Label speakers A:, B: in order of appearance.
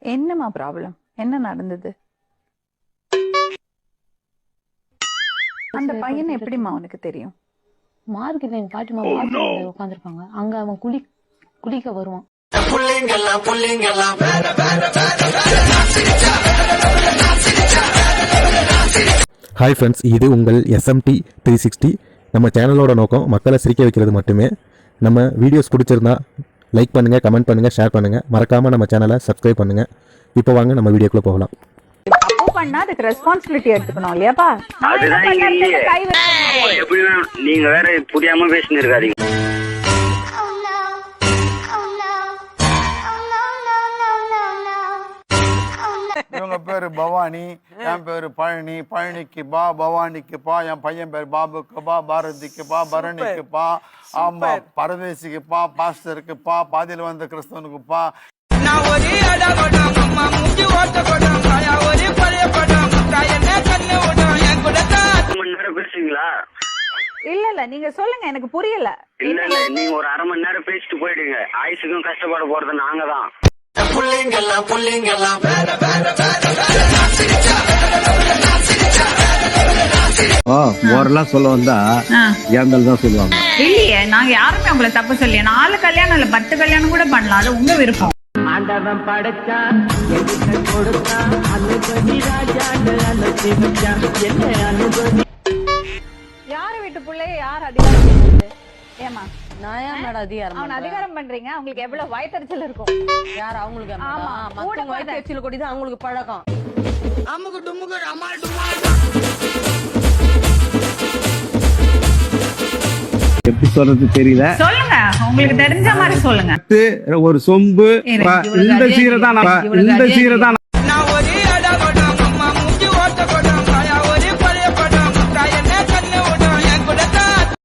A: என்னமா ப்ராப்ளம்? என்ன நடந்தது? அந்த பையன் எப்படிமா உனக்கு தெரியும்?
B: மார்க்கெட்ல எங்க பாட்டிமா உட்காந்துருப்பாங்க, அங்க அவன் குளிக்க வருவான்.
C: ஹாய் ஃப்ரெண்ட்ஸ், இது உங்கள் SMT 360. நம்ம சேனலோட நோக்கம் மக்களை சிரிக்க வைக்கிறது மட்டுமே. நம்ம வீடியோஸ் பிடிச்சிருந்தா லைக் பண்ணுங்கள், கமெண்ட் பண்ணுங்கள், ஷேர் பண்ணுங்கள். மறக்காமல் நம்ம சேனலை சப்ஸ்கிரைப் பண்ணுங்கள். இப்போ வாங்க நம்ம வீடியோக்குள்ளே போகலாம்.
A: தப்பு பண்ணா அதுக்கு ரெஸ்பான்சிபிலிட்டி எடுத்துக்கணும் இல்லையாப்பா?
D: நீங்க வேற புரியாம பேசினு இருக்காதீங்க.
E: இவங்க பேரு பவானி, என் பேரு பழனி. பழனிக்கு பா, பவானிக்கு பா, என் பையன் பேர் பாபுக்கு பா, பாரதிக்கு பா, பரணிக்கு பா, ஆமா பரதேசிக்கு பா, பாஸ்டருக்கு பா, பாதியில் வந்த கிறிஸ்தவனுக்கு பா.
D: பேசுவீங்களா?
A: இல்ல நீங்க சொல்லுங்க, எனக்கு புரியல.
D: இல்ல நீங்க ஒரு அரை மணி நேரம் பேசிட்டு போயிடுங்க. ஆயுசுக்கும் கஷ்டப்பட போறது நாங்க தான்.
F: மோரலா சொல்ல வந்தா ஏங்கல் தான் சொல்லுவாங்க.
G: இல்லையே, நாங்க யாருமே உங்களை தப்பு சொல்லியே. 4 கல்யாணம் இல்ல 10 கல்யாணம் கூட பண்ணலாம், அது உங்க விருப்பம்.
H: ஆண்டவன் படைச்சா கொடுத்தா அனுபவி ராஜா என்ன அனுபவி.
A: யாரு வீட்டு பிள்ளைய யார் அதிகாரம் பண்றது? ஏமா
B: நான் ஏன் மேடம் அதிகாரம்
A: அவன் அதிகாரம் பண்றீங்க? அவங்களுக்கு எவ்வளவு வயத்தறிச்சல் இருக்கும்.
B: யார் அவங்களுக்கு?
A: ஆமா,
B: மத்தவங்க வயிற்றுல கொடிதான் அவங்களுக்கு பழக்கம்.
F: எப்படி சொல்றது தெரியல.
G: சொல்லுங்க, உங்களுக்கு தெரிஞ்ச மாதிரி சொல்லுங்க.
F: ஒரு சொம்பு இந்த சீரை தான்